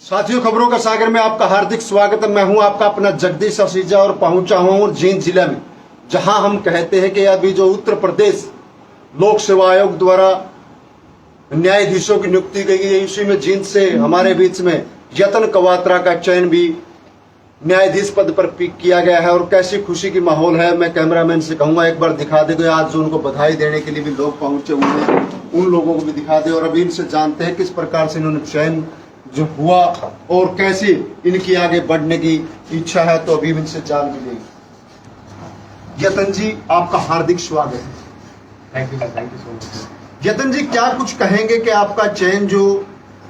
साथियों, खबरों का सागर में आपका हार्दिक स्वागत है। मैं हूं आपका अपना जगदीश असीजा और पहुंचा हूं जींद जिले में, जहां हम कहते हैं कि अभी जो उत्तर प्रदेश लोक सेवा आयोग द्वारा न्यायाधीशों की नियुक्ति की गई है, उसी में जींद से हमारे बीच में यतन कवात्रा का चयन भी न्यायाधीश पद पर किया गया है। और कैसी खुशी की माहौल है, मैं कैमरामैन से कहूंगा एक बार दिखा दे। आज जो उनको बधाई देने के लिए भी लोग पहुंचे हुए हैं, उन लोगों को भी दिखा दे और अभी इनसे जानते हैं किस प्रकार से इन्होंने चयन जो हुआ और कैसे इनकी आगे बढ़ने की इच्छा है। तो अभी इनसे जान भी लेंगे। यतन जी, आपका हार्दिक स्वागत है। Thank you so much. Yatan ji, क्या कुछ कहेंगे कि आपका चयन जो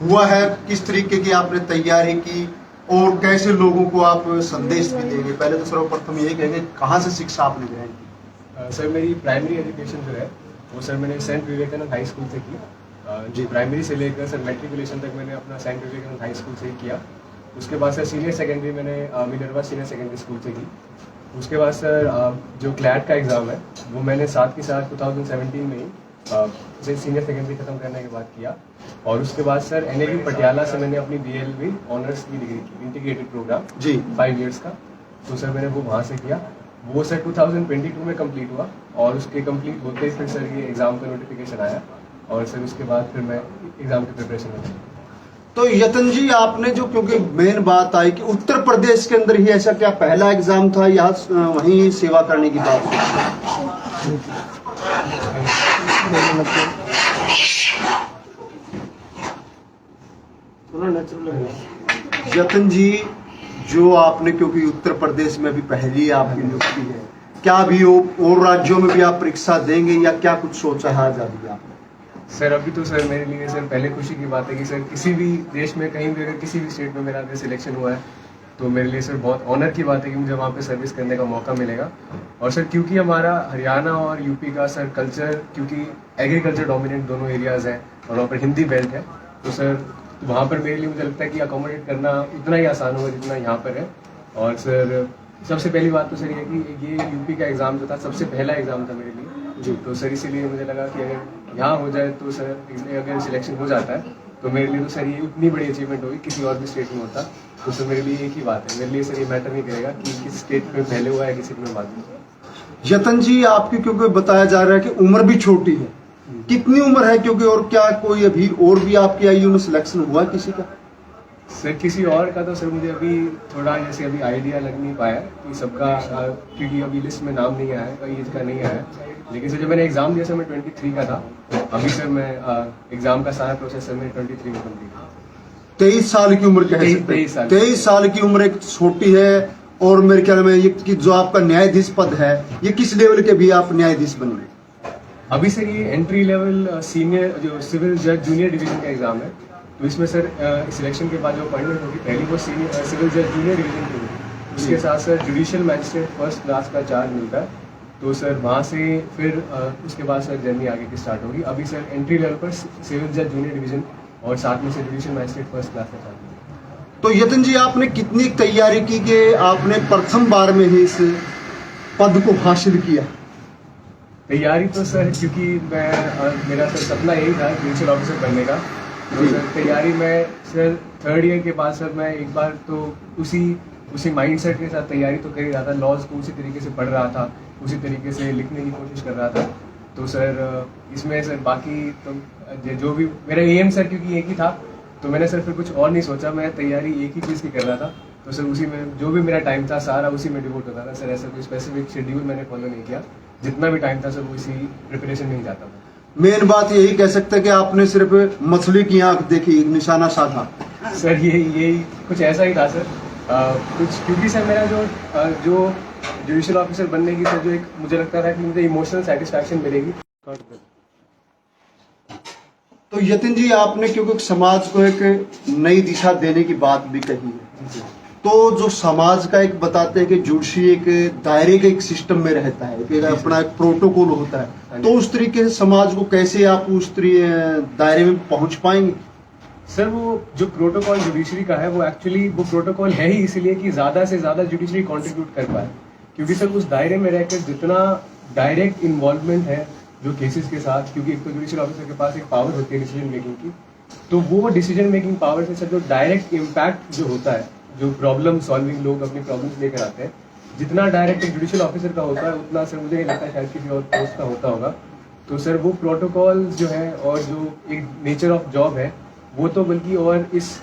हुआ है, किस तरीके की आपने तैयारी की और कैसे लोगों को आप संदेश भी देंगे? पहले तो सर्वप्रथम यही कहेंगे, कहाँ से शिक्षा आपने ग्रहण की? सर, मेरी प्राइमरी एजुकेशन जो है वो सर मैंने सेंट विवेकानंद हाई स्कूल से की। जी, प्राइमरी से लेकर सर मैट्रिकुलेशन तक मैंने अपना सेंट विवेकानंद हाई स्कूल से ही किया। उसके बाद सर सीनियर सेकेंडरी मैंने मिनर्वा सीनियर सेकेंडरी स्कूल से की। उसके बाद सर जो क्लैट का एग्ज़ाम है वो मैंने साथ के साथ 2017 में ही सीनियर सेकेंडरी खत्म करने के बाद किया। और उसके बाद सर NAU पटियाला से मैंने अपनी BLB ऑनर्स की डिग्री की, इंटीग्रेटेड प्रोग्राम जी 5 इयर्स का। तो सर मैंने वो वहाँ से किया। वो सर 2022 में कंप्लीट हुआ और उसके कंप्लीट होते ही फिर सर ये एग्ज़ाम का नोटिफिकेशन आया और सर उसके बाद फिर मैं एग्ज़ाम की प्रिपरेशन में। तो यतन जी, आपने जो, क्योंकि मेन बात आई कि उत्तर प्रदेश के अंदर ही ऐसा क्या पहला एग्जाम था या वहीं सेवा करने की बात? यतन जी, जो आपने, क्योंकि उत्तर प्रदेश में भी पहली आपकी नियुक्ति है, क्या अभी और राज्यों में भी आप परीक्षा देंगे या क्या कुछ सोचा है आज अभी आपने? सर अभी तो सर मेरे लिए सर पहले खुशी की बात है कि सर किसी भी देश में कहीं भी अगर किसी भी स्टेट में मेरा अगर सिलेक्शन हुआ है तो मेरे लिए सर बहुत ऑनर की बात है कि मुझे वहाँ पे सर्विस करने का मौका मिलेगा। और सर क्योंकि हमारा हरियाणा और यूपी का सर कल्चर, क्योंकि एग्रीकल्चर डोमिनेंट दोनों एरियाज़ हैं और वहाँ पर हिंदी बेल्ट है, तो सर वहाँ पर मेरे लिए मुझे लगता है कि अकोमोडेट करना उतना ही आसान होगा जितना यहाँ पर है। और सर सबसे पहली बात तो सर ये कि ये यूपी का एग्ज़ाम जो था सबसे पहला एग्ज़ाम था मेरे लिए जी। तो सर इसीलिए मुझे लगा कि अगर यहाँ हो जाए तो सर अगर सिलेक्शन हो जाता है तो मेरे लिए तो सर ये उतनी बड़ी अचीवमेंट होगी, किसी और भी स्टेट में होता तो सर मेरे लिए एक ही बात है, मेरे लिए सर ये मैटर नहीं करेगा कि किस स्टेट में पहले हुआ है किसी में बाद में। यतन जी, आपकी क्योंकि बताया जा रहा है कि उम्र भी छोटी है, कितनी उम्र है? क्योंकि और क्या कोई अभी और भी आपकी आयु में सिलेक्शन हुआ किसी का? सर किसी और का तो सर मुझे अभी थोड़ा जैसे अभी आइडिया लग नहीं पाया कि सबका, क्योंकि अभी लिस्ट में नाम नहीं आया है, कोई एज का नहीं आया है। लेकिन सर जब मैंने एग्ज़ाम दिया सर मैं 23 का था। अभी सर मैं एग्ज़ाम का सारा प्रोसेस सर मेरे 23 में कंप्लीट हुआ। 23 साल की उम्र कह सकते हैं। 23 साल की उम्र एक छोटी है। और मेरे ख्याल में ये कि जो आपका न्यायाधीश पद है, ये किस लेवल के भी आप न्यायाधीश बनेंगे? अभी सर ये एंट्री लेवल सीनियर जो सिविल जज जूनियर डिवीजन का एग्ज़ाम है। तो इसमें सर सिलेक्शन के बाद जो अपॉइंटमेंट होगी पहली वो सीनियर सिविल जज जूनियर डिवीजन की होगी। उसके साथ sir judicial magistrate first class का चार्ज मिलता है। तो सर वहाँ से फिर उसके बाद सर जर्नी आगे की स्टार्ट होगी। अभी सर एंट्री लेवल पर सिविल जज जूनियर डिवीजन और साथ में से जुडिशियल मैजिस्ट्रेट फर्स्ट क्लास का चार्ज। तो यतन जी, आपने कितनी तैयारी की कि आपने प्रथम बार में ही इस पद को हासिल किया? तैयारी तो सर, क्योंकि मैं मेरा सर सपना यही था जुडिशियल ऑफिसर बनने का। तो सर तैयारी में सर 3rd ईयर के बाद सर मैं एक बार तो उसी माइंडसेट के साथ तैयारी तो कर ही रहा था। लॉज को उसी तरीके से पढ़ रहा था, उसी तरीके से लिखने की कोशिश कर रहा था। तो सर इसमें सर बाकी तो जो भी मेरा एम सर, क्योंकि एक ही था, तो मैंने सर फिर कुछ और नहीं सोचा, मैं तैयारी एक ही चीज़ की कर रहा था। तो सर उसी में जो भी मेरा टाइम था सारा उसी में डिवोट होता था सर। ऐसा कोई स्पेसिफिक शेड्यूल मैंने फॉलो नहीं किया, जितना भी टाइम था सर वो इसी प्रिपरेशन में ही जाता था। मेन बात यही कह सकते हैं कि आपने सिर्फ मछली की आंख देखी, निशाना साधा। सर यही कुछ ऐसा ही था सर। कुछ क्योंकि सर मेरा जो जुडिशियल ऑफिसर बनने की सर जो एक मुझे लगता था कि मुझे इमोशनल सेटिस्फैक्शन मिलेगी। तो यतिन जी, आपने क्योंकि समाज को एक नई दिशा देने की बात भी कही है, तो जो समाज का एक बताते हैं कि जुडिशरी एक दायरे के एक सिस्टम में रहता है, कि अपना एक प्रोटोकॉल होता है, तो उस तरीके से समाज को कैसे आप उस दायरे में पहुंच पाएंगे? सर वो जो प्रोटोकॉल जुडिशरी का है वो एक्चुअली वो प्रोटोकॉल है ही इसलिए कि ज़्यादा से ज़्यादा जुडिशरी कंट्रीब्यूट कर पाए। क्योंकि सर उस दायरे में रहकर जितना डायरेक्ट इन्वॉल्वमेंट है जो केसेस के साथ, क्योंकि एक तो जुडिशियल ऑफिसर के पास एक पावर होती है डिसीजन मेकिंग की, तो वो डिसीजन मेकिंग पावर से सर जो डायरेक्ट इम्पैक्ट जो होता है, जो प्रॉब्लम सॉल्विंग लोग अपनी प्रॉब्लम्स लेकर आते हैं, जितना डायरेक्ट एक जुडिशियल ऑफिसर का होता है उतना सर मुझे नहीं लगता है शायद किसी और पोस्ट का होता होगा। तो सर वो प्रोटोकॉल जो है और जो एक नेचर ऑफ जॉब है वो तो बल्कि और इस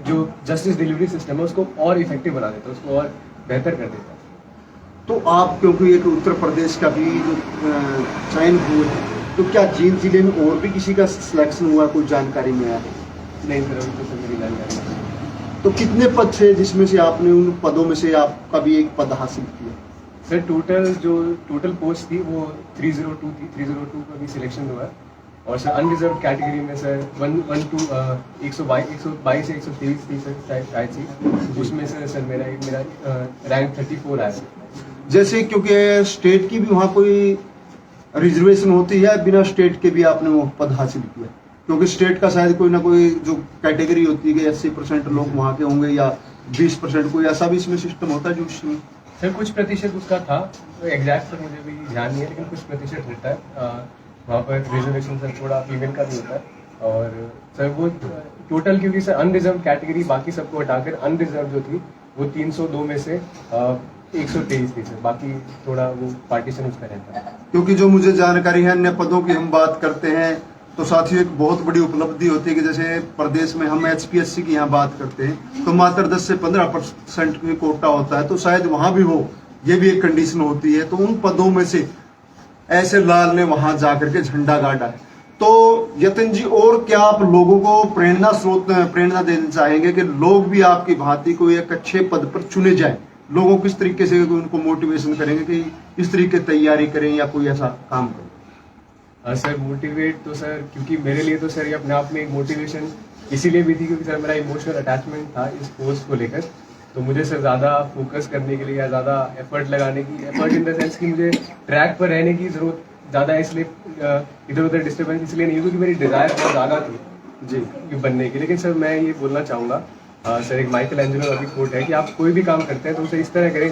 जो जस्टिस डिलीवरी सिस्टम है उसको और इफेक्टिव बना देता है, उसको और बेहतर कर देता है। तो आप क्योंकि एक उत्तर प्रदेश का भी जो चयन हुए हैं, तो क्या जींद जिले में और भी किसी का सिलेक्शन हुआ, कोई जानकारी में आया है? नहीं सर, अभी तो सर मेरी जानकारी नहीं। तो कितने पद थे जिसमें से आपने उन पदों में से आपका भी एक पद हासिल किया? सर टोटल पोस्ट थी वो 302 थी, 302 का भी सिलेक्शन हुआ है। और सर अनरिजर्व कैटेगरी में सर 122 से 123 थी सर शायद थी, उसमें सर मेरा रैंक 34 आया। जैसे क्योंकि स्टेट की भी वहाँ कोई रिजर्वेशन होती है, बिना स्टेट के भी आपने वो पद हासिल किया, क्योंकि स्टेट का शायद कोई ना कोई जो कैटेगरी होती है कि 80% लोग वहाँ के होंगे या 20%, कोई ऐसा भी इसमें सिस्टम होता है जो उसमें? सर कुछ प्रतिशत उसका था, एग्जैक्ट सर मुझे भी ध्यान नहीं है, लेकिन कुछ प्रतिशत रहता है वहाँ पर रिजर्वेशन सर थोड़ा फीमेल का भी होता है। और सर वो टोटल क्योंकि सर अनरिजर्व कैटेगरी बाकी सबको हटाकर अनरिजर्व जो थी वो 302 में से 123 थी सर, बाकी थोड़ा वो पार्टीशन उसका रहता है। क्योंकि जो मुझे जानकारी है अन्य पदों की हम बात करते हैं तो साथियों एक बहुत बड़ी उपलब्धि होती है कि जैसे प्रदेश में हम HPSC की यहाँ बात करते हैं तो मात्र 10 से 15% की कोटा होता है, तो शायद वहाँ भी हो, ये भी एक कंडीशन होती है। तो उन पदों में से ऐसे लाल ने वहां जाकर के झंडा गाड़ा है। तो यतिन जी, और क्या आप लोगों को प्रेरणा देना चाहेंगे कि लोग भी आपकी भांति को एक अच्छे पद पर चुने जाएं? लोगों किस तरीके से उनको मोटिवेशन करेंगे कि इस तरीके तैयारी करें या कोई ऐसा काम करें? सर मोटिवेट तो सर, क्योंकि मेरे लिए तो सर ये अपने आप में एक मोटिवेशन इसीलिए भी थी क्योंकि सर मेरा इमोशनल अटैचमेंट था इस पोस्ट को लेकर। तो मुझे सर ज़्यादा फोकस करने के लिए या ज़्यादा एफर्ट लगाने की, एफर्ट इन द सेंस कि मुझे ट्रैक पर रहने की ज़रूरत ज़्यादा इसलिए इधर उधर डिस्टर्बेंस इसलिए नहीं, क्योंकि मेरी डिज़ायर बहुत ज़्यादा थी जी बनने की। लेकिन सर मैं ये बोलना चाहूँगा, सर एक माइकल एंजेलो का भी कोट है कि आप कोई भी काम करते हैं तो उसे इस तरह करें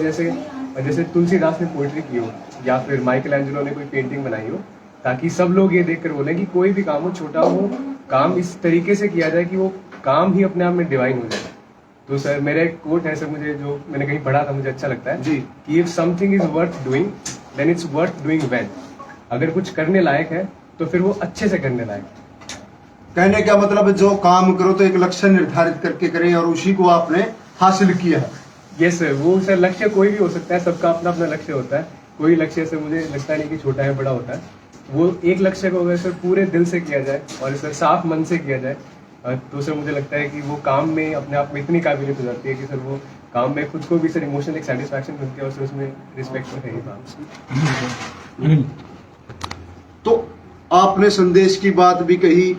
जैसे तुलसीदास ने पोइट्री की हो या फिर माइकल एंजेलो ने कोई पेंटिंग बनाई हो, ताकि सब लोग ये देखकर बोलें कि कोई भी काम हो, छोटा हो, काम इस तरीके से किया जाए कि वो काम ही अपने आप में डिवाइन हो जाए। तो सर मेरा एक कोट है सर, मुझे जो मैंने कहीं पढ़ा था, मुझे अच्छा लगता है जी कि if something is worth doing then it's worth doing well. अगर कुछ करने लायक है तो फिर वो अच्छे से करने लायक है। कहने का मतलब है जो काम करो तो एक लक्ष्य निर्धारित करके करें और उसी को आपने हासिल किया है। यस सर, वो सर लक्ष्य कोई भी हो सकता है, सबका अपना अपना लक्ष्य होता है। कोई लक्ष्य से मुझे लगता नहीं कि छोटा है बड़ा होता है। वो एक लक्ष्य को अगर सर पूरे दिल से किया जाए और सर साफ मन से किया जाए तो सर मुझे लगता है कि वो काम में अपने आप में इतनी काबिलियत हो जाती है कि सर वो काम में खुद को भी सर इमोशनल एक सेटिस्फैक्शन मिलती है और सर उसमें रिस्पेक्ट तो है ही काम। तो आपने संदेश की बात भी कही,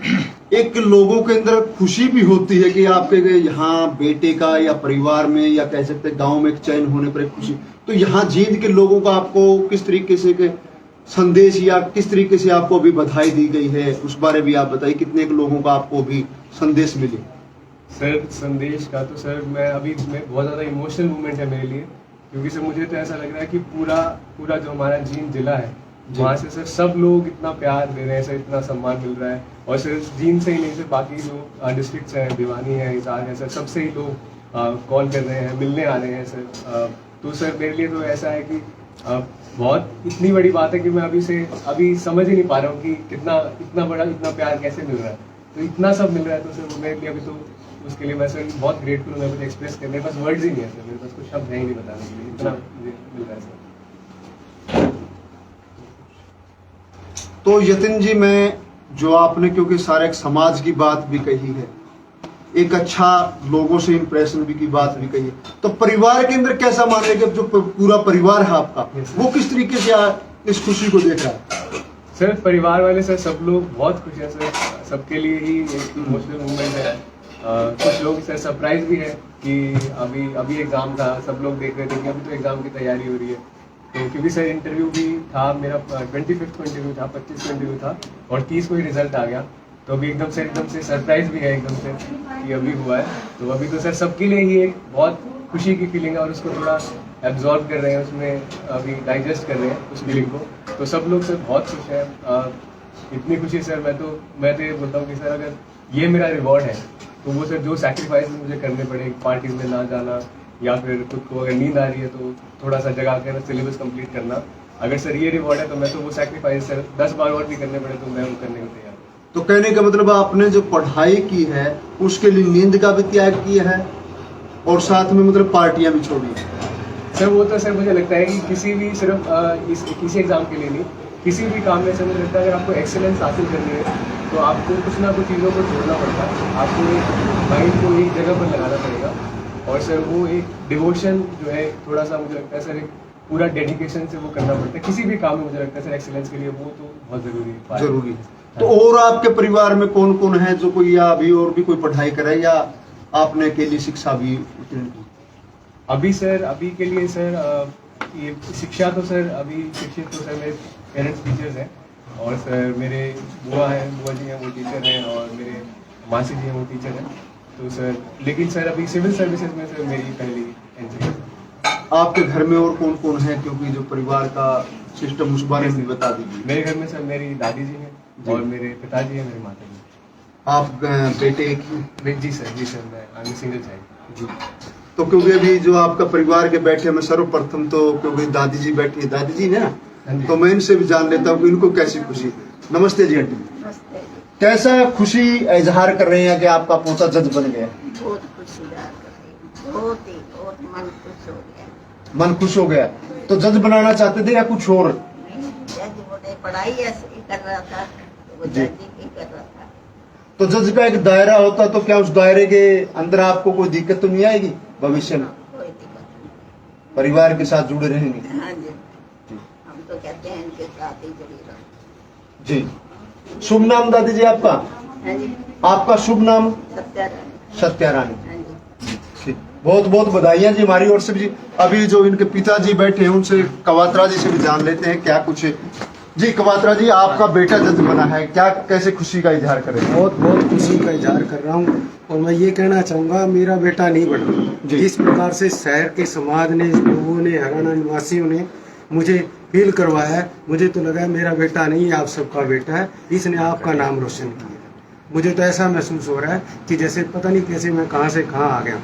एक लोगों के अंदर खुशी भी होती है कि आपके यहाँ बेटे का या परिवार में या कह सकते गांव में एक चयन होने पर एक खुशी। तो यहाँ जींद के लोगों का आपको किस तरीके से के संदेश या किस तरीके से आपको अभी बधाई दी गई है, उस बारे भी आप बताइए। कितने लोगों का आपको भी संदेश मिले? सर संदेश का तो सर मैं बहुत ज़्यादा इमोशनल मोमेंट है मेरे लिए, क्योंकि सर मुझे तो ऐसा लग रहा है कि पूरा जो हमारा जींद जिला है वहाँ से सर सब लोग इतना प्यार दे रहे हैं सर, इतना सम्मान मिल रहा है। और सर जींद से ही नहीं सर बाकी जो डिस्ट्रिक्ट्स हैं, भिवानी है, हिसार है सर, सबसे ही लोग कॉल कर रहे हैं, मिलने आ रहे हैं सर। तो सर मेरे लिए तो ऐसा है कि बहुत इतनी बड़ी बात है कि मैं अभी समझ ही नहीं पा रहा हूँ कि इतना बड़ा इतना प्यार कैसे मिल रहा है। तो इतना सब मिल रहा है तो सर मेरे लिए अभी तो उसके लिए मैं सर बहुत ग्रेटफुल हूँ। मैं कुछ एक्सप्रेस करने पास वर्ड्स ही नहीं है सर, मेरे पास कुछ शब्द है ही नहीं बताने के लिए, इतना मुझे मिल रहा है सर। तो यतिन जी, मैं जो आपने क्योंकि सारे एक समाज की बात भी कही है, एक अच्छा लोगों से इंप्रेशन भी की बात भी कही है, तो परिवार के अंदर कैसा माने कि जो पूरा परिवार है आपका वो किस तरीके से इस खुशी को देख रहा है? सर परिवार वाले सर सब लोग बहुत खुश हैं सर, सबके लिए ही एक इमोशनल मूवमेंट है। कुछ लोग सर सरप्राइज भी है कि अभी एग्जाम था, सब लोग देख रहे थे कि अभी तो एग्जाम की तैयारी हो रही है। तो क्योंकि सर इंटरव्यू भी था मेरा, 25 को इंटरव्यू था, 25 को इंटरव्यू था और 30 को ही रिजल्ट आ गया। तो अभी एकदम से सरप्राइज भी है एकदम से कि अभी हुआ है। तो अभी तो सर सबके लिए ही एक बहुत खुशी की फीलिंग है और उसको थोड़ा एब्जॉर्ब कर रहे हैं, उसमें अभी डाइजेस्ट कर रहे हैं उस फीलिंग को। तो सब लोग सर बहुत खुश हैं। इतनी खुशी सर, मैं तो ये बोलता हूँ कि सर अगर ये मेरा रिवॉर्ड है तो वो सर जो सैक्रिफाइस मुझे करने पड़े, पार्टीज में ना जाना या फिर खुद को अगर नींद आ रही है तो थोड़ा सा जगा कर सिलेबस कंप्लीट करना, अगर सर ये रिवॉर्ड है तो मैं तो वो सैक्रिफाइस सर 10 बार और भी करने पड़े तो मैं वो करने को तैयार हूँ। तो कहने का मतलब आपने जो पढ़ाई की है उसके लिए नींद का भी त्याग किया है और साथ में मतलब पार्टियां भी छोड़ी है। सर वो तो सर मुझे लगता है कि किसी भी सिर्फ किसी एग्जाम के लिए नहीं, किसी भी काम में सर मुझे लगता है अगर आपको एक्सेलेंस हासिल करनी है तो आपको कुछ ना कुछ चीज़ों को छोड़ना पड़ता है, आपको एक माइंड को एक जगह पर लगाना पड़ेगा। और सर वो एक डिवोशन जो है थोड़ा सा मुझे लगता है सर एक पूरा डेडिकेशन से वो करना पड़ता है किसी भी काम में। मुझे लगता है सर एक्सेलेंस के लिए वो तो बहुत जरूरी है। तो और आपके परिवार में कौन कौन है जो कोई या अभी और भी कोई पढ़ाई करे या आपने अकेली शिक्षा भी उत्तीर्ण की? अभी सर अभी के लिए सर ये शिक्षा तो सर अभी शिक्षित तो सर मेरे पेरेंट्स टीचर्स हैं और सर मेरे बुआ जी हैं वो टीचर हैं और मेरे मासी जी हैं वो टीचर हैं। तो सर लेकिन सर अभी सिविल सर्विसेज में सर मेरी पहली एंट्री है। आपके घर में और कौन कौन है, क्योंकि जो परिवार का सिस्टम उस बारे में बता दीजिए। मेरे घर में सर मेरी दादी जी हैं और मेरे पिताजी हैं, मेरी माता जी। आप बेटे एक ही? जी सर मैं सिंगल चाइल्ड जी। तो क्योंकि अभी जो आपका परिवार के बैठे में सर्वप्रथम तो क्योंकि दादी जी बैठी है, दादी जी ने ना, तो मैं इनसे भी जान लेता हूँ कि इनको कैसी खुशी। नमस्ते जी आंटी। नमस्ते। कैसा खुशी इजहार कर रहे हैं कि आपका पोता जज बन गया? बहुत खुशी कर रही, बहुत मन खुश हो गया। मन खुश हो गया। तो जज बनाना चाहते थे या कुछ और? नहीं, जज बोले पढ़ाई ऐसे ही कर रहा था तो वो जी। जज ही कर रहा था। तो जज का एक दायरा होता, तो क्या उस दायरे के अंदर आपको कोई दिक्कत तो नहीं आएगी भविष्य में? कोई दिक्कत नहीं। परिवार के साथ जुड़े रहेंगे? हाँ जी, हम तो कहते हैं इनके साथ ही जुड़ी रहो। जी। शुभ नाम दादी जी आपका? हाँ जी, आपका शुभ नाम? सत्यारायण। सत्या रानी। हाँ जी, बहुत बहुत बधाइयां जी हमारी ओर से भी। अभी जो इनके पिताजी बैठे हैं उनसे कवात्रा जी से भी जान लेते हैं क्या कुछ है। जी कवात्रा जी, आपका बेटा जज बना है, क्या कैसे खुशी का इजहार करें? बहुत खुशी का इजहार कर रहा हूँ और मैं ये कहना चाहूँगा मेरा बेटा नहीं बना। जिस प्रकार से शहर के समाज ने, लोगों ने, हरियाणा निवासियों ने मुझे फील करवाया है, मुझे तो लगा है मेरा बेटा नहीं आप सबका बेटा है, इसने आपका नाम रोशन किया। मुझे तो ऐसा महसूस हो रहा है कि जैसे पता नहीं कैसे मैं कहाँ से कहाँ आ गया।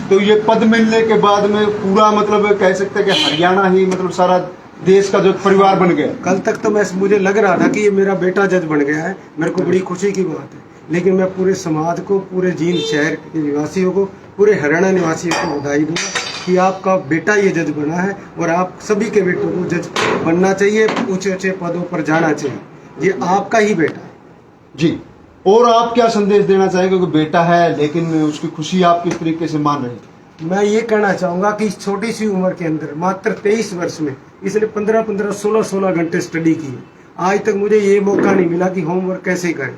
तो ये पद मिलने के बाद में पूरा मतलब कह सकते हैं कि हरियाणा ही मतलब सारा देश का जो परिवार बन गया। कल तक तो मुझे लग रहा था कि ये मेरा बेटा जज बन गया है, मेरे को बड़ी खुशी की बात है। लेकिन मैं पूरे समाज को, पूरे जींद शहर के निवासियों को, पूरे हरियाणा निवासियों को बधाई दूंगा कि आपका बेटा ये जज बना है और आप सभी के बेटों को जज बनना चाहिए, ऊंचे ऊंचे पदों पर जाना चाहिए। ये आपका ही बेटा है। जी, और आप क्या संदेश देना चाहेंगे? क्योंकि बेटा है लेकिन उसकी खुशी आप किस तरीके से मान रहे हैं? मैं ये कहना चाहूँगा कि इस छोटी सी उम्र के अंदर मात्र 23 वर्ष में इसने 15-15, 16-16 घंटे स्टडी की है। आज तक मुझे ये मौका नहीं मिला कि होमवर्क कैसे करें।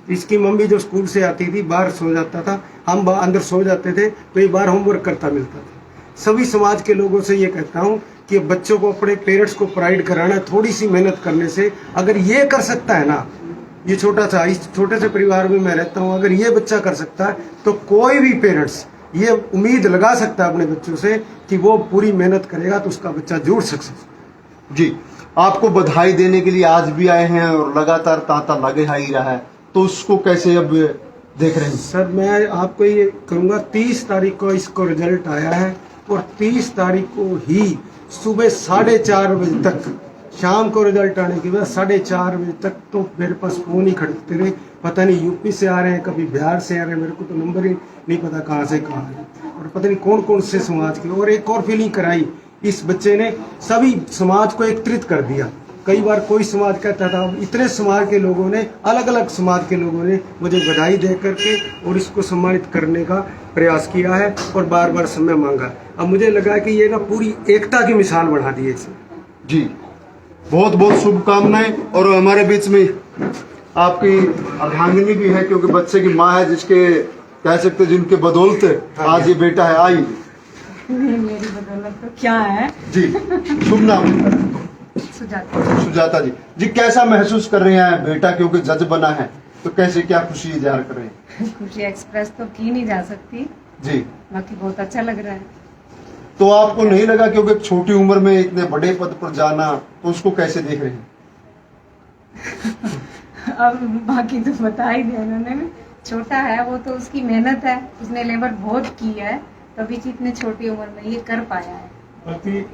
इसकी मम्मी जो स्कूल से आती थी, बाहर सो जाता था, हम अंदर सो जाते थे, तो ये बाहर होमवर्क करता मिलता था। सभी समाज के लोगों से ये कहता हूँ कि बच्चों को, अपने पेरेंट्स को प्राइड कराना है, थोड़ी सी मेहनत करने से। अगर ये कर सकता है ना, ये छोटा सा, इस छोटे से परिवार में मैं रहता हूँ, अगर ये बच्चा कर सकता है तो कोई भी पेरेंट्स ये उम्मीद लगा सकता है अपने बच्चों से कि वो पूरी मेहनत करेगा तो उसका बच्चा जरूर सक्सेस। जी, आपको बधाई देने के लिए आज भी आए हैं और लगातार तांता लगे ही रहा है, तो उसको कैसे अब देख रहे हैं? सर मैं आपको ये कहूँगा 30 तारीख को इसको रिजल्ट आया है और 30 तारीख को ही सुबह 4:30 बजे तक, शाम को रिजल्ट आने के बाद 4:30 बजे तक तो मेरे पास फोन ही खड़कते रहे। पता नहीं यूपी से आ रहे हैं, कभी बिहार से आ रहे हैं, मेरे को तो नंबर ही नहीं पता कहाँ से कहाँ है, और पता नहीं कौन कौन से समाज के। और एक और फीलिंग कराई, इस बच्चे ने सभी समाज को एकत्रित कर दिया। कई बार कोई समाज कहता था, इतने समाज के लोगों ने, अलग अलग समाज के लोगों ने मुझे बधाई दे करके और इसको सम्मानित करने का प्रयास किया है और बार बार समय मांगा। अब मुझे लगा कि ये ना पूरी एकता की मिसाल बना दी है इसने। जी, बहुत बहुत शुभकामनाएं। और हमारे बीच में आपकी अर्धांगिनी भी है, क्योंकि बच्चे की माँ है, जिसके कह सकते जिनके बदौलत आज ये बेटा है। आई मेरी बदौलत तो क्या है। जी, शुभ नाम? सुजाता। सुजाता जी। जी, कैसा महसूस कर रहे हैं बेटा क्योंकि जज बना है, तो कैसे क्या खुशी इजहार कर रहे हैं? खुशी एक्सप्रेस तो की नहीं जा सकती, जी, बाकी बहुत अच्छा लग रहा है। तो आपको नहीं लगा क्योंकि एक छोटी उम्र में इतने बड़े पद पर जाना, तो उसको कैसे देख रहे हैं? अब बाकी तो बता ही दिया उन्होंने। छोटा है वो, तो उसकी मेहनत है, उसने लेबर बहुत की है, तभी इतने छोटी उम्र में ये कर पाया है। बाकी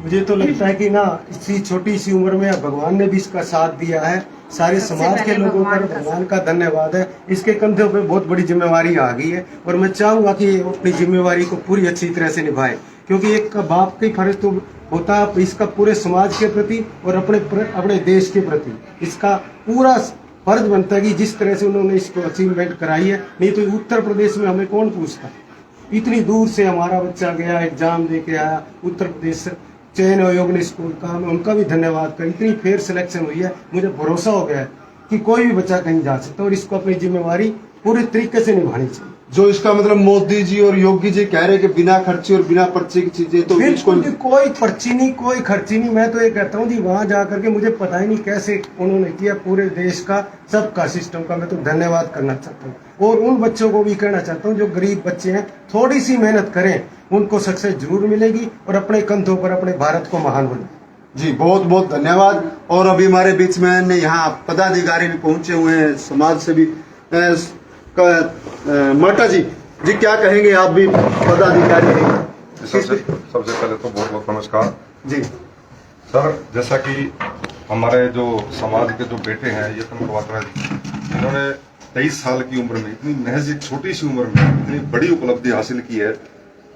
मुझे तो लगता है कि ना इसी छोटी सी उम्र में भगवान ने भी इसका साथ दिया है। सारे सबसे समाज के पहले लोगों का भगवान का धन्यवाद है। इसके कंधों पे बहुत बड़ी जिम्मेवारी आ गई है और मैं चाहूंगा कि वो अपनी जिम्मेवारी को पूरी अच्छी तरह से निभाए, क्योंकि एक बाप की फर्ज तो होता है इसका पूरे समाज के प्रति और अपने देश के प्रति इसका पूरा फर्ज बनता है कि जिस तरह से उन्होंने इसको अचीवमेंट कराई है। नहीं तो उत्तर प्रदेश में हमें कौन पूछता, इतनी दूर से हमारा बच्चा गया, एग्जाम दे के आया, उत्तर प्रदेश से चयन आयोग ने स्कूल का, मैं उनका भी धन्यवाद कर, इतनी फेयर सिलेक्शन हुई है। मुझे भरोसा हो गया है कि कोई भी बच्चा कहीं जा सकता है और इसको अपनी जिम्मेवारी पूरी तरीके से निभानी चाहिए। जो इसका मतलब मोदी जी और योगी जी कह रहे हैं कि बिना खर्चे और बिना पर्चे की चीजें, तो इसको बिल्कुल कोई पर्ची नहीं, कोई खर्ची नहीं। मैं तो ये कहता हूँ जी वहां जाकर के मुझे पता ही नहीं कैसे उन्होंने किया, पूरे देश का सबका सिस्टम का मैं तो धन्यवाद करना चाहता हूँ। और उन बच्चों को भी कहना चाहता हूँ जो गरीब बच्चे हैं, थोड़ी सी मेहनत करें, उनको सक्सेस जरूर मिलेगी और अपने कंधों पर अपने भारत को महान बनाए। जी बहुत बहुत धन्यवाद। और अभी हमारे बीच में यहाँ पदाधिकारी भी पहुंचे हुए हैं, समाज से भी माटा जी क्या कहेंगे? आप भी पदाधिकारी हैं। सबसे पहले तो बहुत बहुत नमस्कार जी सर। जैसा कि हमारे जो समाज के जो बेटे हैं यतन कवात्रा जी, इन्होंने 23 साल की उम्र में इतनी महज एक छोटी सी उम्र में इतनी बड़ी उपलब्धि हासिल की है,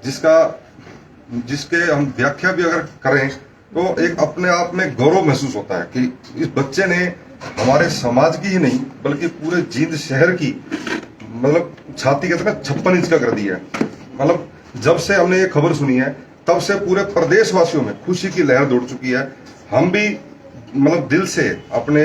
जिसके हम व्याख्या भी अगर करें तो एक अपने आप में गौरव महसूस होता है कि इस बच्चे ने हमारे समाज की ही नहीं बल्कि पूरे जींद शहर की मतलब छाती कहते हैं 56 इंच का कर दिया है। मतलब जब से हमने ये खबर सुनी है तब से पूरे प्रदेशवासियों में खुशी की लहर दौड़ चुकी है। हम भी मतलब दिल से अपने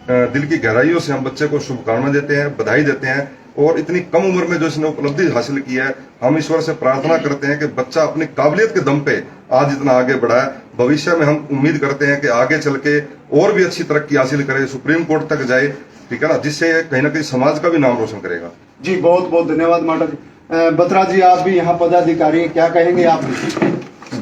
दिल की गहराइयों से हम बच्चे को शुभकामनाएं देते हैं, बधाई देते हैं। और इतनी कम उम्र में जो इसने उपलब्धि हासिल की है, हम ईश्वर से प्रार्थना करते हैं कि बच्चा अपनी काबिलियत के दम पे आज इतना आगे बढ़ा है। भविष्य में हम उम्मीद करते हैं कि आगे चल के और भी अच्छी तरक्की हासिल करे, सुप्रीम कोर्ट तक जाए, ठीक है ना, जिससे कहीं ना कहीं समाज का भी नाम रोशन करेगा। जी बहुत बहुत धन्यवाद माटा जी। बत्रा जी आप भी यहाँ पदाधिकारी हैं, क्या कहेंगे? आप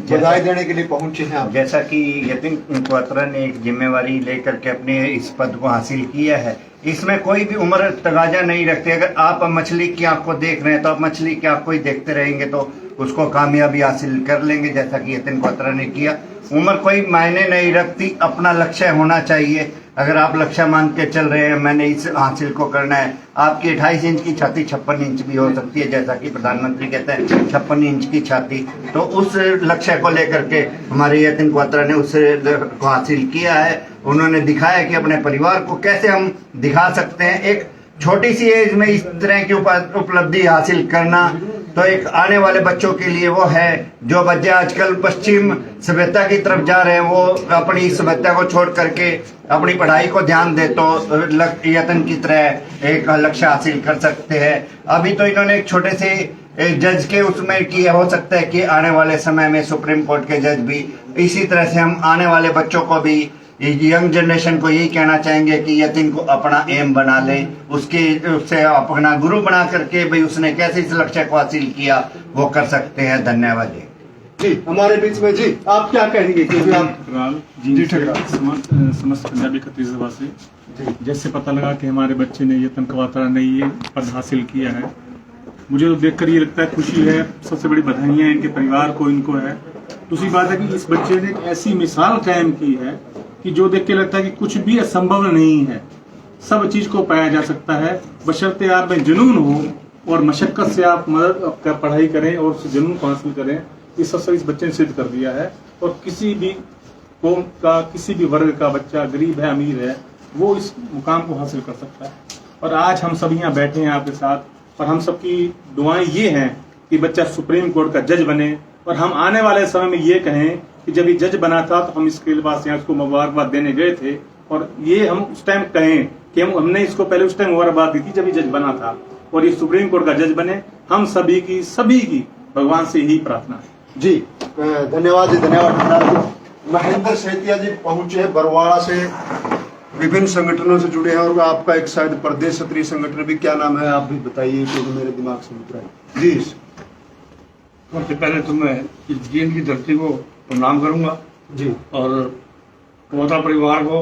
बधाई देने के लिए पहुंचे हैं आप। जैसा कि यतिन क्वात्रा ने एक जिम्मेवारी लेकर के अपने इस पद को हासिल किया है, इसमें कोई भी उम्र तगाजा नहीं रखते। अगर आप मछली की आंख को देख रहे हैं तो आप मछली की आंख को ही देखते रहेंगे तो उसको कामयाबी हासिल कर लेंगे, जैसा कि यतिन क्वात्रा ने किया। उम्र कोई मायने नहीं रखती, अपना लक्ष्य होना चाहिए। अगर आप लक्ष्य मान के चल रहे हैं मैंने इस हासिल को करना है, आपकी 28 इंच की छाती 56 इंच भी हो सकती है, जैसा कि प्रधानमंत्री कहते हैं 56 इंच की छाती। तो उस लक्ष्य को लेकर के हमारे यतिन क्वात्रा ने उस को हासिल किया है। उन्होंने दिखाया कि अपने परिवार को कैसे हम दिखा सकते हैं। एक छोटी सी एज में इस तरह की उपलब्धि हासिल करना तो एक आने वाले बच्चों के लिए वो है। जो बच्चे आजकल पश्चिम सभ्यता की तरफ जा रहे हैं वो अपनी सभ्यता को छोड़ करके अपनी पढ़ाई को ध्यान दे तो यतन की तरह एक लक्ष्य हासिल कर सकते हैं। अभी तो इन्होंने एक छोटे से जज के उसमें किया, हो सकता है कि आने वाले समय में सुप्रीम कोर्ट के जज भी इसी तरह से हम आने वाले बच्चों को भी, यंग जनरेशन को यही कहना चाहेंगे कि यतिन को अपना एम बना ले, उससे अपना गुरु बना करके भाई उसने कैसे इस लक्ष्य को हासिल किया वो कर सकते हैं। धन्यवाद जी। हमारे बीच में जी आप क्या कहेंगे? कि आप जी समस्त पंजाबी खत्ती सभा से जैसे पता लगा कि हमारे बच्चे ने यतन क्वात्रा ने ये पद हासिल किया है, मुझे तो देखकर ये लगता है खुशी है। सबसे बड़ी बधाइयाँ इनके परिवार को, इनको है। दूसरी बात है कि इस बच्चे ने एक ऐसी मिसाल कायम की है कि जो देख के लगता है कि कुछ भी असंभव नहीं है, सब चीज को पाया जा सकता है, बशर्ते आप में जुनून हो और मशक्कत से आप मदद पढ़ाई करें और उस जुनून को हासिल करें। इस सबसे इस बच्चे ने सिद्ध कर दिया है। और किसी भी कौम का, किसी भी वर्ग का बच्चा, गरीब है अमीर है, वो इस मुकाम को हासिल कर सकता है। और आज हम सब यहाँ बैठे हैं आपके साथ और हम सबकी दुआएं ये हैं कि बच्चा सुप्रीम कोर्ट का जज बने। और हम आने वाले समय में ये कहें कि जब ये जज बना था तो हम इसके पास यहाँ उसको मुबारकबाद देने गए थे, और ये हम उस टाइम कहें कि हमने इसको पहले उस टाइम मुबारकबाद दी थी जब ये जज बना था, और ये सुप्रीम कोर्ट का जज बने। हम सभी की भगवान से यही प्रार्थना है। जी धन्यवाद जी, धन्यवाद। महेंद्र सेतिया जी पहुंचे हैं बरवाड़ा से, विभिन्न संगठनों से जुड़े हैं और आपका एक शायद प्रदेश क्षेत्रीय संगठन भी, क्या नाम है आप भी बताइए, क्योंकि मेरे दिमाग से उतरा है जी। सबसे पहले तो मैं इस जींद की धरती को प्रणाम करूंगा जी और कवात्रा परिवार को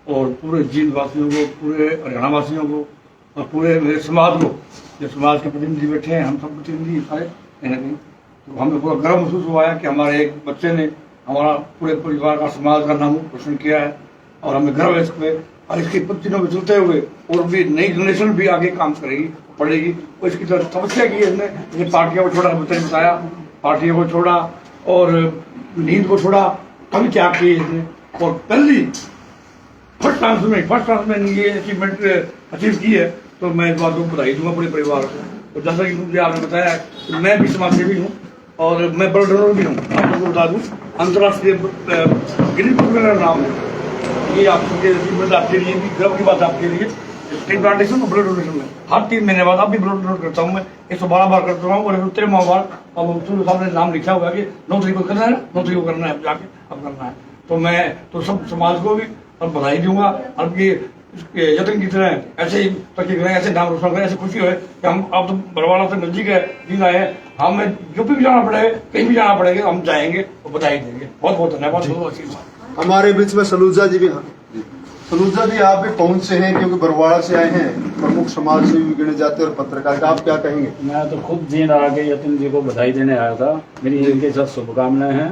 और पूरे जींद वासियों को, पूरे हरियाणा वासियों को और पूरे मेरे समाज को, जो समाज के प्रतिनिधि बैठे हैं, हम सब प्रतिनिधि सारे कहीं ना कहीं, तो हमें पूरा गर्व महसूस हुआ है कि हमारे एक बच्चे ने हमारा पूरे परिवार का, समाज का नाम रोशन किया है और हमें गर्व है इस पे। और इसकी पत्तियों में चलते हुए और भी नई जनरेशन भी आगे काम करेगी, पढ़ेगी और इसकी तरफ समस्या की है। इसने पार्टियों को छोड़ा, बच्चे ने बताया, पार्टियों को छोड़ा और नींद को छोड़ा, कभी त्याग किए इसने और पहली फर्स्ट चांस में ये अचीवमेंट अचीव की है, तो मैं इस बात को बधाई दूंगा पूरे परिवार को। और जैसा कि मुझे आपने बताया कि मैं भी समाज सेवी हूँ और मैं ब्लड डोनर भी हूँ। आप लोगों को बता दूँ, अंतर्राष्ट्रीय गिनीज बुक में मेरा नाम है। ये आपके अचीवमेंट आपके लिए भी गर्व की बात, आपके लिए ट्रांसप्लांटेशन और ब्लड डोनेशन में हर 3 महीने बाद आप भी ब्लड डोनेट करता हूँ मैं, 112 बार करता हूँ और 13वां बार अब सामने नाम लिखा हुआ है कि 9 तारीख को करना है, 9 तारीख को करना है, जाके अब करना है। तो मैं तो सब समाज को भी और बधाई दूंगा। अब ये इसके यत्न की तरह ऐसे ही तरक्की करें, ऐसे नाम रोशन करें, ऐसे खुशी हो कि हम अब तो बरवाला से नजदीक है, दिन आए हैं, हमें जो भी जाना पड़ेगा, कहीं भी जाना पड़ेगा, हम जाएंगे और बधाई देंगे। बहुत बहुत धन्यवाद, बहुत अच्छी बात। हमारे बीच में सलूजा जी भी हैं। सलूजा जी, आप भी पहुंचे हैं क्योंकि बरवाड़ा से आए हैं, प्रमुख समाज सेवी भी गिने जाते हैं और पत्रकार का, आप क्या कहेंगे? मैं तो खुद जींद आके यतिन जी को बधाई देने आया था। मेरी इनके साथ शुभकामनाएं हैं,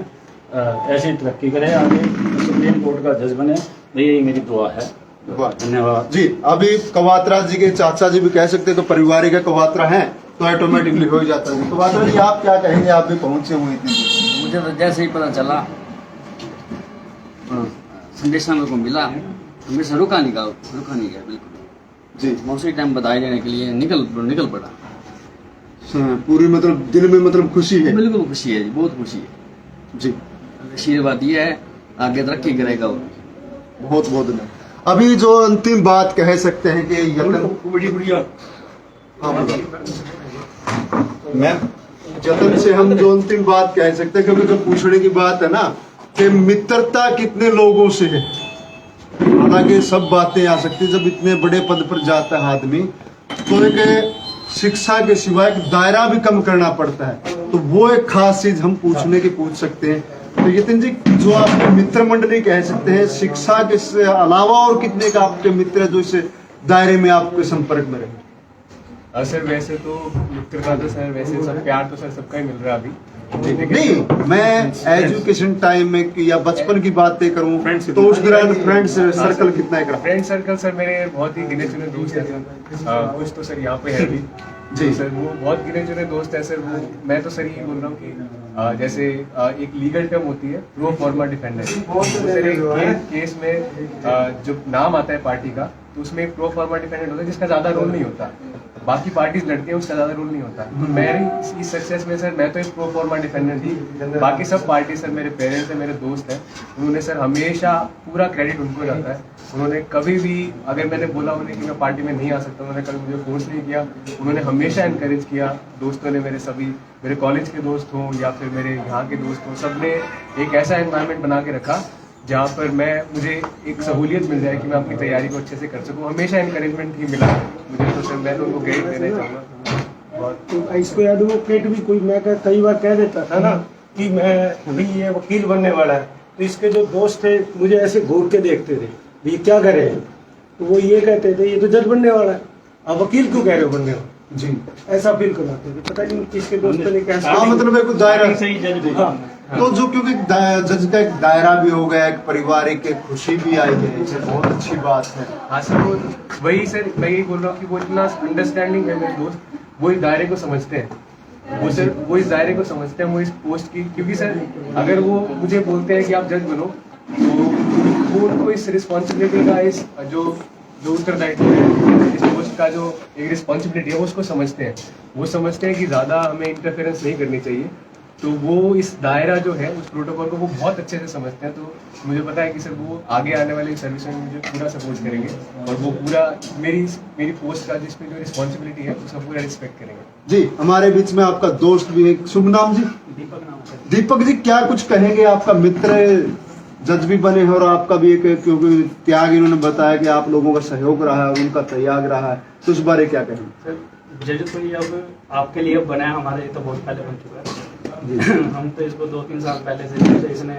ऐसी तरक्की करें, आगे सुप्रीम कोर्ट का जज बने, यही मेरी दुआ है। धन्यवाद जी। अभी कवात्रा जी के चाचा जी भी कह सकते हैं कि पारिवारिक कवात्रा है तो ऑटोमेटिकली हो जाता है। कवात्रा जी, आप क्या कहेंगे? आप भी पहुंचे हुए थे। मुझे तो जैसे ही पता चला, संदेश मेरे को मिला, तो मेरे से रुका नहीं गया बिल्कुल जी। मैं उसी टाइम बधाई देने के लिए निकल पड़ा। पूरी मतलब दिल में मतलब खुशी है? बिल्कुल खुशी है जी, बहुत खुशी है जी। आशीर्वाद ये है, आगे तरक्की करेगा वो। बहुत बहुत धन्यवाद। अभी जो अंतिम बात कह सकते हैं कि जतन से हम जो अंतिम बात कह सकते हैं, क्योंकि जो पूछने की बात है ना कि मित्रता कितने लोगों से है, हालांकि सब बातें आ सकती है। जब इतने बड़े पद पर जाता है आदमी तो एक शिक्षा के सिवाय दायरा भी कम करना पड़ता है, तो वो एक खास चीज हम पूछ सकते हैं। तो यतिन जी, जो आपके मित्र मंडली कह सकते हैं, शिक्षा के अलावा और कितने का आपके मित्र जो इस दायरे में आपके संपर्क में रहे? सर वैसे तो मित्रता तो सर वैसे सब प्यार तो सर सबका ही मिल रहा है अभी। नहीं, मैं एजुकेशन टाइम में या बचपन की बातें करूं तो उस दौरान फ्रेंड्स सर्कल कितना है? फ्रेंड सर्कल सर मेरे बहुत ही गिने चुने दोस्त हैं सर, कुछ तो सर यहाँ पे है भी जी सर, वो बहुत गिने चुने दोस्त है सर। वो मैं तो सर ये बोल रहा हूँ कि जैसे एक लीगल टर्म होती है प्रो फॉर्मा डिफेंडेंट, सर एक केस में जो नाम आता है पार्टी का, तो उसमें एक प्रो फॉर्मा डिफेंडेंट होता है जिसका ज्यादा रोल नहीं होता, बाकी पार्टीज लड़ते हैं उसका ज्यादा रोल नहीं होता। तो मेरी इस सक्सेस में सर मैं तो एक प्रो फॉर्मा डिफेंडेंट थी, बाकी सब पार्टी सर मेरे पेरेंट्स हैं, मेरे दोस्त हैं, उन्होंने सर हमेशा पूरा क्रेडिट उनको जाता है। उन्होंने कभी भी अगर मैंने बोला उन्हें कि मैं पार्टी में नहीं आ सकता, उन्होंने कभी मुझे फोर्स नहीं किया, उन्होंने हमेशा इनकरेज किया। दोस्तों ने मेरे सभी, मेरे कॉलेज के दोस्त हों या फिर मेरे यहाँ के दोस्त हों, सब ने एक ऐसा एनवायरनमेंट बना के रखा जहाँ पर मुझे एक सहूलियत मिल जाए कि मैं अपनी तैयारी को अच्छे से कर सकूँ। हमेशा इनकरेजमेंट ही मिला मुझे, तो सर मैं तो उनको ग्रेड देना चाहूँगा। तो इसको एडवोकेट भी कोई, मैं कई बार कह देता था ना कि मैं भी ये वकील बनने वाला है, तो इसके जो दोस्त थे मुझे ऐसे घूर के देखते थे, ये क्या करे, तो वो ये कहते थे ये तो जज बनने वाला है, अब वकील क्यों कह रहे हो बनने वाला जी, ऐसा फील कराते थे। पता नहीं किसके दोस्तों ने कैसा, मतलब एक दायरा सही जज भी। तो जो क्योंकि जज का एक दायरा भी हो गया, एक पारिवारिक एक खुशी भी आई है, ये बहुत अच्छी बात है। हाँ सर, वो वही सर मैं यही बोल रहा हूँ कि वो इतना अंडरस्टैंडिंग है मेरे दोस्त, वो इस दायरे को समझते हैं, वो सर वो इस दायरे को समझते हैं, वो इस पोस्ट की, क्योंकि सर अगर वो मुझे बोलते हैं कि आप जज बनो, तो वो उनको इस रिस्पॉन्सिबिलिटी का इस जो उत्तरदायित्व है, इस पोस्ट का जो एक रिस्पॉन्सिबिलिटी है, उसको समझते हैं। वो समझते हैं कि ज़्यादा हमें इंटरफेरेंस नहीं करनी चाहिए, तो वो इस दायरा जो है उस प्रोटोकॉल को वो बहुत अच्छे से समझते हैं। तो मुझे पता है कि सर वो आगे आने वाली सर्विस में मुझे पूरा सपोर्ट करेंगे और वो पूरा मेरी पोस्ट का जिसमें जो रिस्पॉन्सिबिलिटी है उसका पूरा रिस्पेक्ट करेंगे। जी, हमारे बीच में आपका दोस्त भी है, शुभ नाम जी? दीपक जी, क्या कुछ कहेंगे? आपका मित्र जज भी बने हैं और आपका भी एक, क्योंकि त्याग इन्होंने बताया कि आप लोगों का सहयोग रहा है, उनका त्याग रहा है, तो इस बारे क्या कहेंगे? सर जज तो ये अब आपके लिए बना है, हमारे लिए तो बहुत पहले बन चुका है। हम तो इसको 2-3 साल पहले से जब से इसने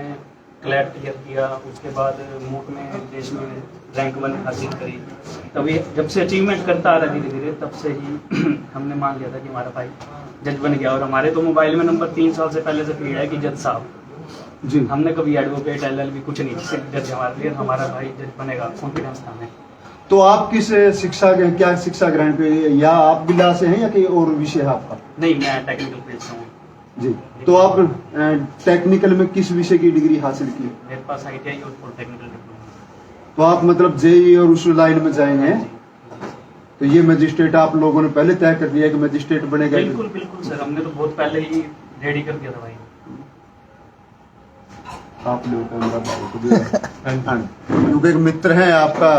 क्लैट क्लियर किया, उसके बाद मूक में देश में रैंक 1 हासिल करी, तभी जब से अचीवमेंट करता आ रहा धीरे धीरे, तब से ही हमने मान लिया था कि हमारा भाई जज बन गया। और हमारे तो मोबाइल में नंबर 3 साल से पहले से फीड है कि जज साहब जी। हमने कभी एडवोकेट LLB कुछ नहीं, सिर्फ जज हमारे लिए, हमारा भाई जज बनेगा, कॉन्फिडेंस था हमें। तो आप किस शिक्षा क्या शिक्षा ग्रहण पे, या आप बिला से हैं या कोई और विषय है आपका? नहीं, मैं टेक्निकल फील्ड से हूँ जी। तो आप टेक्निकल में किस विषय की डिग्री हासिल की? मेरे पास ITI और पॉलिटेक्निकल डिप्लोमा। तो आप मतलब JEE और उस लाइन में जाएंगे? तो ये मजिस्ट्रेट आप लोगों ने पहले तय कर दिया कि मजिस्ट्रेट बनेगा? बिल्कुल बिल्कुल सर, हमने तो बहुत पहले ही रेडी कर दिया था भाई। आप लोग कैमरा भाई को भी क्योंकि एक मित्र है आपका,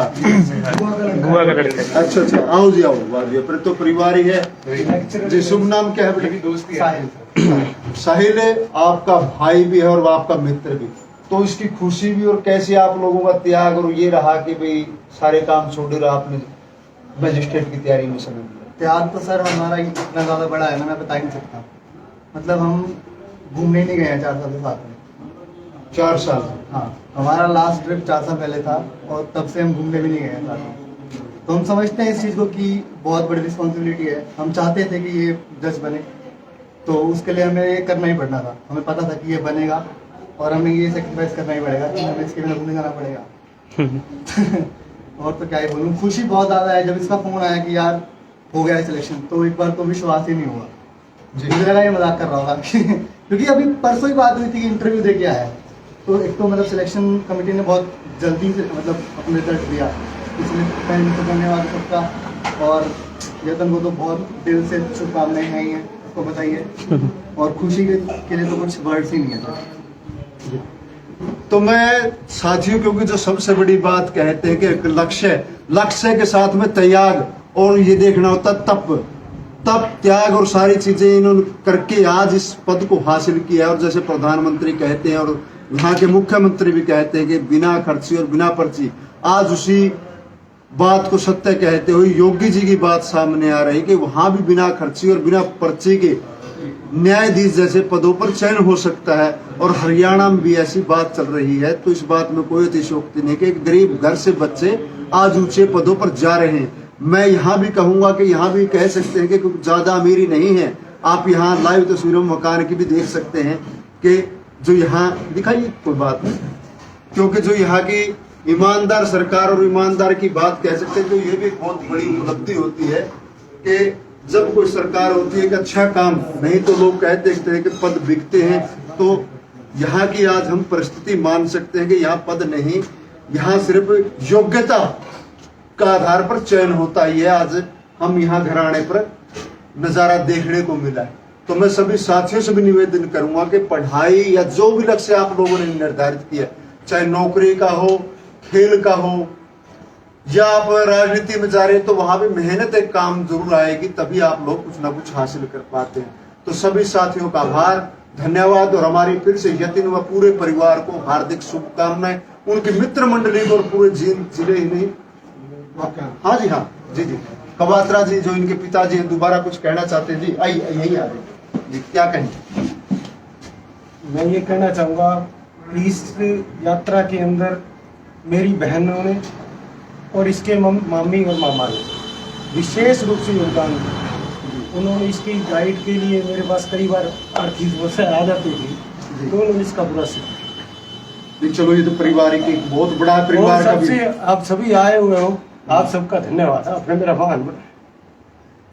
बुआ का लड़का। अच्छा अच्छा, आओ जी आओ, वाह, फिर तो परिवार ही है जी। शुभ नाम क्या है बेटा? दोस्ती है साहिल है, आपका भाई भी है और आपका मित्र भी। तो इसकी खुशी भी और कैसे आप लोगों का त्याग और ये रहा कि भाई सारे काम छोड़ रहा आपने मजिस्ट्रेट की तैयारी में समय दिया? त्याग तो सर हमारा इतना ज़्यादा बड़ा है ना, मैं बता ही नहीं सकता। मतलब हम घूमने नहीं गए हैं 4 साल के साथ में। 4 साल? हाँ, हमारा लास्ट ट्रिप 4 साल पहले था और तब से हम घूमने भी नहीं गए हैं साथ में। तो हम समझते हैं इस चीज़ को कि बहुत बड़ी रिस्पॉन्सिबिलिटी है। हम चाहते थे कि ये जज बने, तो उसके लिए हमें ये करना ही पड़ना था। हमें पता था कि ये बनेगा और हमें ये सेक्रीफाइस करना ही पड़ेगा कि हमें इसके बिना घूमने जाना पड़ेगा। और तो क्या ही बोलूँ, खुशी बहुत ज़्यादा है। जब इसका फ़ोन आया कि यार हो गया सिलेक्शन, तो एक बार तो विश्वास ही नहीं हुआ। मुझे लगा ये मजाक कर रहा होगा क्योंकि अभी परसों ही बात हुई थी कि इंटरव्यू दे के आया है। तो एक तो मतलब सिलेक्शन कमेटी ने बहुत जल्दी से मतलब अपने रिजल्ट दिया, इसलिए पहले तो धन्यवाद सबका। और यतन को तो बहुत दिल से शुभकामनाएं हैं ही हैं, उसको बताइए। और खुशी के लिए तो कुछ वर्ड्स ही नहीं है। तो मैं साथियों, क्योंकि जो सबसे बड़ी बात कहते हैं कि एक लक्ष्य के साथ में त्याग और ये देखना होता तप त्याग और सारी चीजें इन्होंने करके आज इस पद को हासिल किया। और जैसे प्रधानमंत्री कहते हैं और यहाँ के मुख्यमंत्री भी कहते हैं कि बिना खर्ची और बिना पर्ची, आज उसी बात को सत्य कहते हुए योगी जी की बात सामने आ रही कि वहां भी बिना खर्ची और बिना पर्ची के न्यायाधीश जैसे पदों पर चयन हो सकता है। और हरियाणा में भी ऐसी बात चल रही है। तो इस बात में कोई अतिशयोक्ति नहीं कि एक गरीब घर से बच्चे आज ऊंचे पदों पर जा रहे हैं। मैं यहाँ भी कहूंगा कि यहाँ भी कह सकते हैं कि कुछ ज्यादा अमीरी नहीं है। आप यहाँ लाइव तस्वीरों में मकान की भी देख सकते हैं कि जो यहाँ दिखाइए, कोई बात नहीं, क्योंकि जो यहाँ की ईमानदार सरकार और ईमानदार की बात कह सकते हैं। तो ये भी बहुत बड़ी उपलब्धि होती है कि जब कोई सरकार होती है कि अच्छा काम, नहीं तो लोग कहते हैं कि पद बिकते हैं। तो यहाँ की आज हम परिस्थिति मान सकते हैं कि यहाँ पद नहीं, यहाँ सिर्फ योग्यता का आधार पर चयन होता ही है। आज हम यहाँ घर आने पर नजारा देखने को मिला है। तो मैं सभी साथियों से भी निवेदन करूंगा कि पढ़ाई या जो भी लक्ष्य आप लोगों ने निर्धारित किया, चाहे नौकरी का हो, खेल का हो, या आप राजनीति में जा रहे हैं, तो वहां भी मेहनत एक काम जरूर आएगी, तभी आप लोग कुछ ना कुछ हासिल कर पाते हैं। तो सभी साथियों का आभार, धन्यवाद। और हमारी फिर से यतिन व पूरे परिवार को हार्दिक शुभकामनाएं, उनके मित्र मंडली को और पूरे जिले ही नहीं। हाँ जी, हाँ जी जी, कबात्रा जी जो इनके पिताजी हैं, दोबारा कुछ कहना चाहते हैं जी? यही आ रहे जी, क्या कहेंगे? मैं ये कहना चाहूँगा, इस यात्रा के अंदर मेरी बहनों ने और इसके मामी और मामा ने विशेष रूप से योगदान दिया। उन्होंने इसकी गाइड के लिए, मेरे पास कई बार आर्थिक समस्या आ जाती थी, तो उन्होंने इसका पूरा सीखा। चलो, ये तो पारिवारिक एक बहुत बड़ा परिवार का भी। आप सभी आए हुए हो, आप सबका धन्यवाद। आपने मेरा मान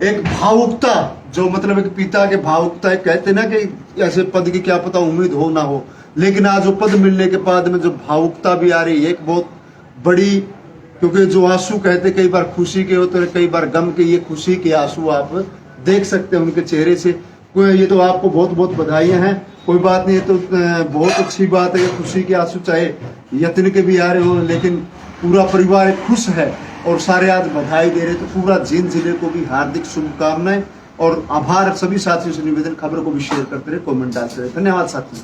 एक भावुकता, जो मतलब एक पिता के भावुकता है, कहते ना कि ऐसे पद की क्या पता उम्मीद हो ना हो, लेकिन आज वो पद मिलने के बाद में जो भावुकता भी आ रही है, एक बहुत बड़ी, क्योंकि जो आंसू कहते कई बार खुशी के होते हैं, कई बार गम के, ये खुशी के आंसू आप देख सकते हैं उनके चेहरे से। ये तो आपको बहुत बहुत बधाइयां हैं, कोई बात नहीं, तो बहुत अच्छी बात है। खुशी के आंसू चाहे यत्न के भी आ रहे हो, लेकिन पूरा परिवार खुश है और सारे आज बधाई दे रहे। तो पूरा जींद जिले को भी हार्दिक शुभकामनाएं और आभार। सभी साथियों से निवेदन, खबर को भी शेयर करते रहे, कमेंट डालते रहे। धन्यवाद साथियों।